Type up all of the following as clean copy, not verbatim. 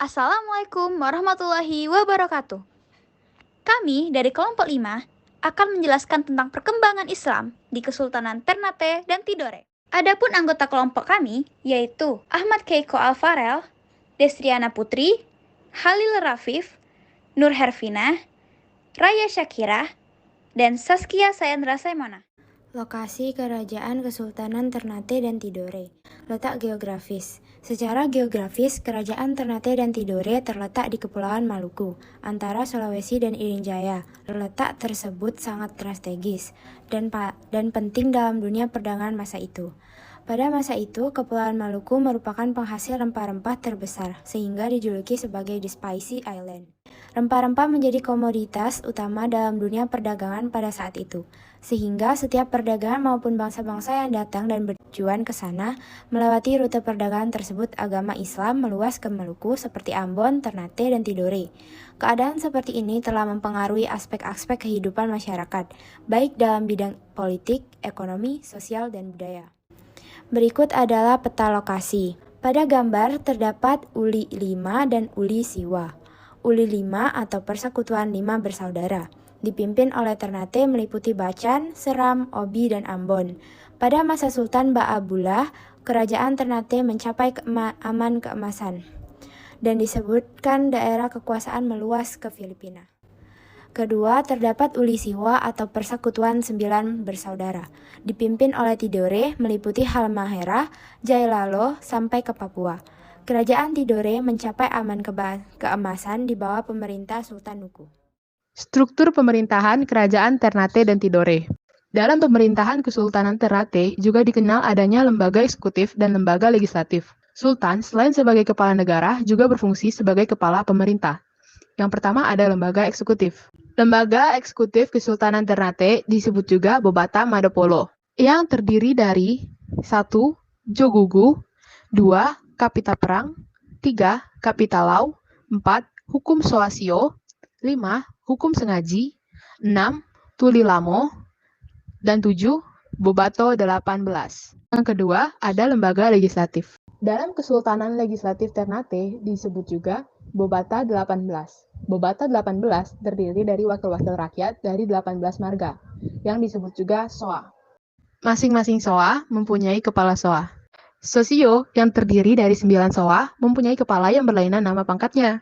Assalamualaikum warahmatullahi wabarakatuh. Kami dari kelompok 5 akan menjelaskan tentang perkembangan Islam di Kesultanan Ternate dan Tidore. Adapun anggota kelompok kami yaitu Ahmad Keiko Alfarel, Destriana Putri, Halil Rafif, Nur Hervina, Raya Syakira, dan Saskia Sayendra Saimona. Lokasi Kerajaan Kesultanan Ternate dan Tidore. Letak geografis. Secara geografis, Kerajaan Ternate dan Tidore terletak di Kepulauan Maluku, antara Sulawesi dan Irian Jaya. Letak tersebut sangat strategis dan penting dalam dunia perdagangan masa itu. Pada masa itu, Kepulauan Maluku merupakan penghasil rempah-rempah terbesar, sehingga dijuluki sebagai The Spicy Island. Rempah-rempah menjadi komoditas utama dalam dunia perdagangan pada saat itu, sehingga setiap perdagangan maupun bangsa-bangsa yang datang dan bertujuan ke sana melewati rute perdagangan tersebut. Agama Islam meluas ke Maluku seperti Ambon, Ternate, dan Tidore. Keadaan seperti ini telah mempengaruhi aspek-aspek kehidupan masyarakat, baik dalam bidang politik, ekonomi, sosial, dan budaya. Berikut adalah peta lokasi. Pada gambar terdapat Uli 5 dan Uli Siwa. Uli 5 atau Persekutuan 5 Bersaudara, dipimpin oleh Ternate meliputi Bacan, Seram, Obi, dan Ambon. Pada masa Sultan Ba'abullah, kerajaan Ternate mencapai aman keemasan, dan disebutkan daerah kekuasaan meluas ke Filipina. Kedua, terdapat Uli Siwa atau Persekutuan 9 Bersaudara, dipimpin oleh Tidore meliputi Halmahera, Jailalo, sampai ke Papua. Kerajaan Tidore mencapai aman keemasan di bawah pemerintah Sultan Nuku. Struktur pemerintahan Kerajaan Ternate dan Tidore. Dalam pemerintahan Kesultanan Ternate juga dikenal adanya lembaga eksekutif dan lembaga legislatif. Sultan, selain sebagai kepala negara, juga berfungsi sebagai kepala pemerintah. Yang pertama ada lembaga eksekutif. Lembaga eksekutif Kesultanan Ternate disebut juga Bobata Madopolo, yang terdiri dari 1. Jogugu, 2. Kapita Perang, 3. Kapita Lau, 4. Hukum Soasio, 5. Hukum Sengaji, 6. Tulilamo, dan 7. Bobato 18. Yang kedua ada lembaga legislatif. Dalam Kesultanan Legislatif Ternate disebut juga Bobata 18. Bobata 18 terdiri dari wakil-wakil rakyat dari 18 marga, yang disebut juga SOA. Masing-masing SOA mempunyai kepala SOA. Sosio yang terdiri dari 9 SOA mempunyai kepala yang berlainan nama pangkatnya,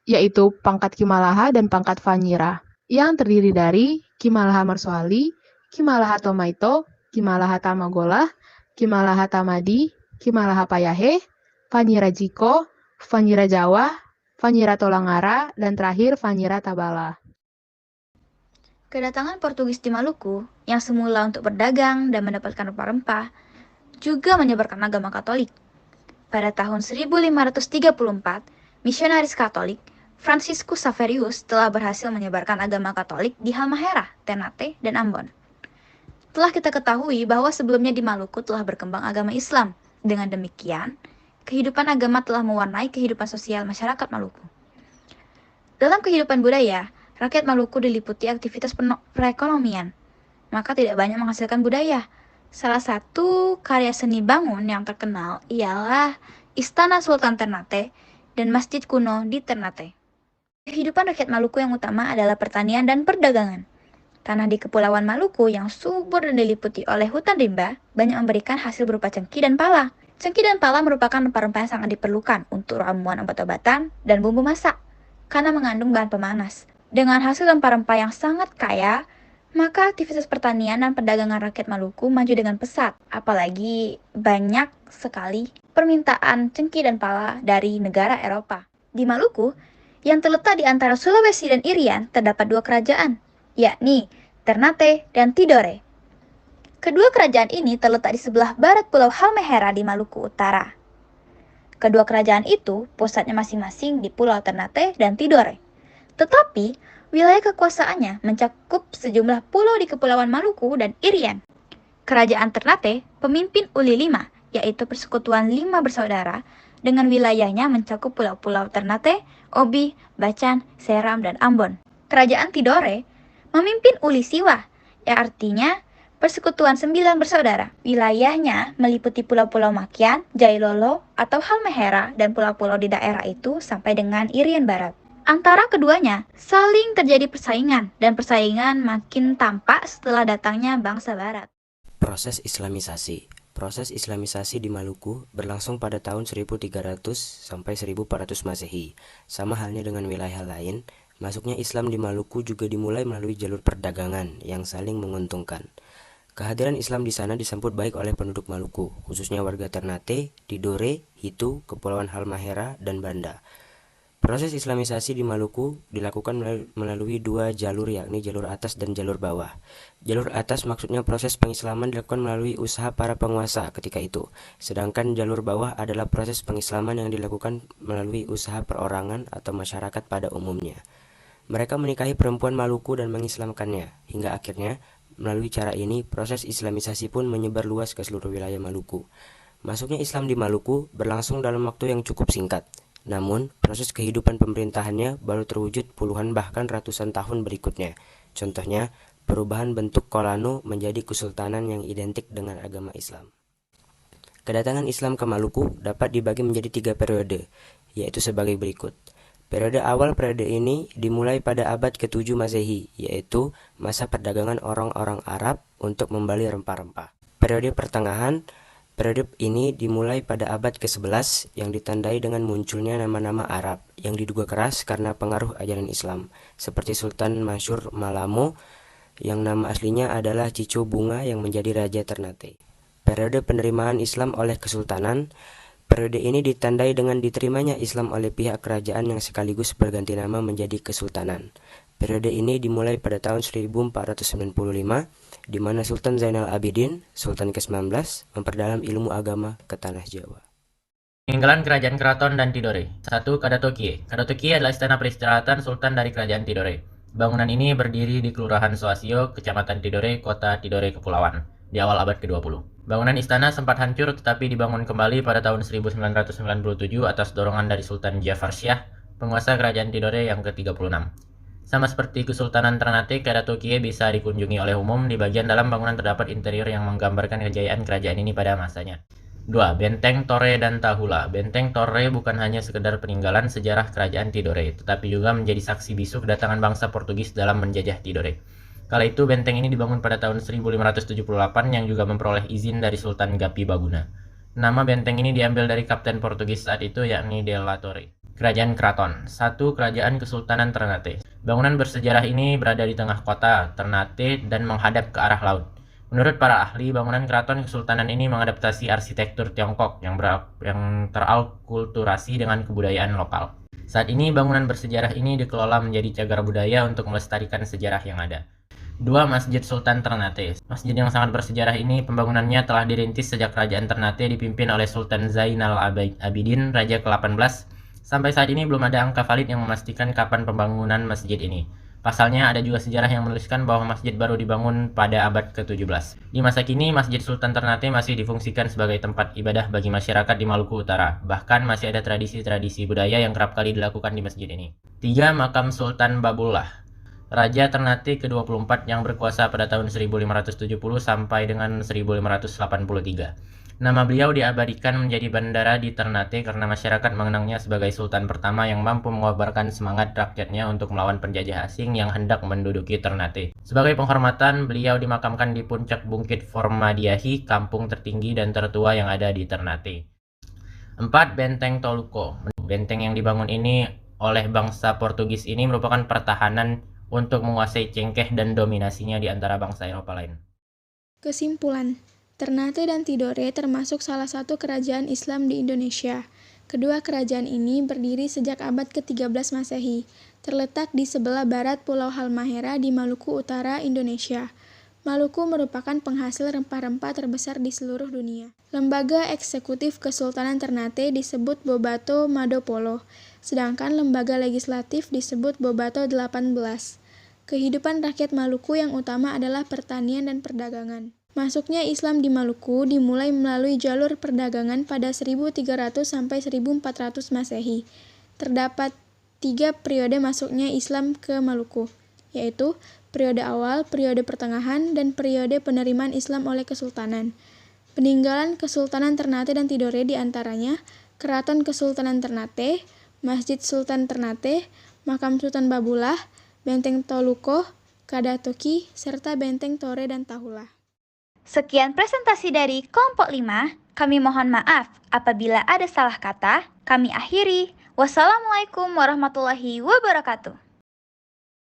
yaitu pangkat Kimalaha dan pangkat Fanyira, yang terdiri dari Kimalaha Marsoali, Kimalaha Tomaito, Kimalaha Tamagola, Kimalaha Tamadi, Kimalaha Payahe, Fanyira Jiko, Fanyira Jawa, Fanyira Tolangara, dan terakhir Fanyira Tabala. Kedatangan Portugis di Maluku yang semula untuk berdagang dan mendapatkan rempah-rempah juga menyebarkan agama Katolik. Pada tahun 1534, misionaris Katolik Franciscus Saverius telah berhasil menyebarkan agama Katolik di Halmahera, Ternate, dan Ambon. Telah kita ketahui bahwa sebelumnya di Maluku telah berkembang agama Islam. Dengan demikian, kehidupan agama telah mewarnai kehidupan sosial masyarakat Maluku. Dalam kehidupan budaya, rakyat Maluku diliputi aktivitas perekonomian, maka tidak banyak menghasilkan budaya. Salah satu karya seni bangun yang terkenal ialah Istana Sultan Ternate dan Masjid kuno di Ternate. Kehidupan rakyat Maluku yang utama adalah pertanian dan perdagangan. Tanah di Kepulauan Maluku yang subur dan diliputi oleh hutan rimba banyak memberikan hasil berupa cengkih dan pala. Cengkih dan pala merupakan rempah-rempah yang sangat diperlukan untuk ramuan obat-obatan dan bumbu masak, karena mengandung bahan pemanas. Dengan hasil rempah-rempah yang sangat kaya, maka aktivitas pertanian dan perdagangan rakyat Maluku maju dengan pesat. Apalagi banyak sekali permintaan cengkih dan pala dari negara Eropa. Di Maluku, yang terletak di antara Sulawesi dan Irian, terdapat dua kerajaan, yakni Ternate dan Tidore. Kedua kerajaan ini terletak di sebelah barat Pulau Halmahera di Maluku Utara. Kedua kerajaan itu pusatnya masing-masing di Pulau Ternate dan Tidore. Tetapi, wilayah kekuasaannya mencakup sejumlah pulau di Kepulauan Maluku dan Irian. Kerajaan Ternate, pemimpin Uli 5, yaitu Persekutuan 5 Bersaudara, dengan wilayahnya mencakup pulau-pulau Ternate, Obi, Bacan, Seram, dan Ambon. Kerajaan Tidore memimpin Uli Siwa, yang artinya Persekutuan Sembilan Bersaudara. Wilayahnya meliputi pulau-pulau Makian, Jailolo, atau Halmahera, dan pulau-pulau di daerah itu sampai dengan Irian Barat. Antara keduanya saling terjadi persaingan, dan persaingan makin tampak setelah datangnya bangsa Barat. Proses Islamisasi. Proses Islamisasi di Maluku berlangsung pada tahun 1300 sampai 1400 Masehi. Sama halnya dengan wilayah lain, masuknya Islam di Maluku juga dimulai melalui jalur perdagangan yang saling menguntungkan. Kehadiran Islam di sana disambut baik oleh penduduk Maluku, khususnya warga Ternate, Tidore, Hitu, Kepulauan Halmahera, dan Banda. Proses Islamisasi di Maluku dilakukan melalui dua jalur, yakni jalur atas dan jalur bawah. Jalur atas maksudnya proses pengislaman dilakukan melalui usaha para penguasa ketika itu, sedangkan jalur bawah adalah proses pengislaman yang dilakukan melalui usaha perorangan atau masyarakat pada umumnya. Mereka menikahi perempuan Maluku dan mengislamkannya, hingga akhirnya melalui cara ini proses Islamisasi pun menyebar luas ke seluruh wilayah Maluku. Masuknya Islam di Maluku berlangsung dalam waktu yang cukup singkat. Namun, proses kehidupan pemerintahannya baru terwujud puluhan bahkan ratusan tahun berikutnya. Contohnya, perubahan bentuk kolano menjadi kesultanan yang identik dengan agama Islam. Kedatangan Islam ke Maluku dapat dibagi menjadi 3 periode, yaitu sebagai berikut. Periode ini dimulai pada abad ke-7 Masehi, yaitu masa perdagangan orang-orang Arab untuk membeli rempah-rempah. Periode ini dimulai pada abad ke-11 yang ditandai dengan munculnya nama-nama Arab yang diduga keras karena pengaruh ajaran Islam, seperti Sultan Masyur Malamo yang nama aslinya adalah Cico Bunga yang menjadi Raja Ternate. Periode penerimaan Islam oleh Kesultanan. Periode ini ditandai dengan diterimanya Islam oleh pihak kerajaan yang sekaligus berganti nama menjadi Kesultanan. Periode ini dimulai pada tahun 1495, di mana Sultan Zainal Abidin, Sultan ke-19, memperdalam ilmu agama ke tanah Jawa. Peninggalan Kerajaan Keraton dan Tidore. 1. Kadatokie. Kadatokie adalah istana peristirahatan Sultan dari Kerajaan Tidore. Bangunan ini berdiri di Kelurahan Soasio, Kecamatan Tidore, Kota Tidore, Kepulauan, di awal abad ke-20. Bangunan istana sempat hancur tetapi dibangun kembali pada tahun 1997 atas dorongan dari Sultan Jafar Syah, penguasa Kerajaan Tidore yang ke-36. Sama seperti Kesultanan Ternate, Kadatokie bisa dikunjungi oleh umum. Di bagian dalam bangunan terdapat interior yang menggambarkan kejayaan kerajaan ini pada masanya. 2. Benteng Torre dan Tahula. Benteng Torre bukan hanya sekedar peninggalan sejarah Kerajaan Tidore, tetapi juga menjadi saksi bisu kedatangan bangsa Portugis dalam menjajah Tidore. Kala itu benteng ini dibangun pada tahun 1578 yang juga memperoleh izin dari Sultan Gapi Baguna. Nama benteng ini diambil dari kapten Portugis saat itu yakni De la Torre. Kerajaan Keraton. 1. Kerajaan Kesultanan Ternate. Bangunan bersejarah ini berada di tengah kota Ternate dan menghadap ke arah laut. Menurut para ahli, bangunan keraton kesultanan ini mengadaptasi arsitektur Tiongkok yang teralkulturasi dengan kebudayaan lokal. Saat ini bangunan bersejarah ini dikelola menjadi cagar budaya untuk melestarikan sejarah yang ada. 2. Masjid Sultan Ternate. Masjid yang sangat bersejarah ini pembangunannya telah dirintis sejak Kerajaan Ternate dipimpin oleh Sultan Zainal Abidin, Raja ke-18. Sampai saat ini belum ada angka valid yang memastikan kapan pembangunan masjid ini. Pasalnya ada juga sejarah yang menuliskan bahwa masjid baru dibangun pada abad ke-17. Di masa kini, Masjid Sultan Ternate masih difungsikan sebagai tempat ibadah bagi masyarakat di Maluku Utara. Bahkan masih ada tradisi-tradisi budaya yang kerap kali dilakukan di masjid ini. 3. Makam Sultan Babullah. Raja Ternate ke-24 yang berkuasa pada tahun 1570 sampai dengan 1583. Nama beliau diabadikan menjadi bandara di Ternate karena masyarakat mengenangnya sebagai sultan pertama yang mampu mengobarkan semangat rakyatnya untuk melawan penjajah asing yang hendak menduduki Ternate. Sebagai penghormatan, beliau dimakamkan di puncak Bukit Formadiahi, kampung tertinggi dan tertua yang ada di Ternate. 4. Benteng Toluco. Benteng yang dibangun ini oleh bangsa Portugis ini merupakan pertahanan untuk menguasai cengkeh dan dominasinya di antara bangsa Eropa lain. Kesimpulan, Ternate dan Tidore termasuk salah satu kerajaan Islam di Indonesia. Kedua kerajaan ini berdiri sejak abad ke-13 Masehi, terletak di sebelah barat Pulau Halmahera di Maluku Utara, Indonesia. Maluku merupakan penghasil rempah-rempah terbesar di seluruh dunia. Lembaga eksekutif Kesultanan Ternate disebut Bobato Madopolo, sedangkan lembaga legislatif disebut Bobato 18. Kehidupan rakyat Maluku yang utama adalah pertanian dan perdagangan. Masuknya Islam di Maluku dimulai melalui jalur perdagangan pada 1300 sampai 1400 Masehi. Terdapat 3 periode masuknya Islam ke Maluku, yaitu periode awal, periode pertengahan, dan periode penerimaan Islam oleh Kesultanan. Peninggalan Kesultanan Ternate dan Tidore diantaranya Keraton Kesultanan Ternate, Masjid Sultan Ternate, Makam Sultan Babullah, Benteng Toluko, Kadatoki, serta Benteng Tore dan Tahula. Sekian presentasi dari kelompok 5. Kami mohon maaf apabila ada salah kata. Kami akhiri. Wassalamualaikum warahmatullahi wabarakatuh.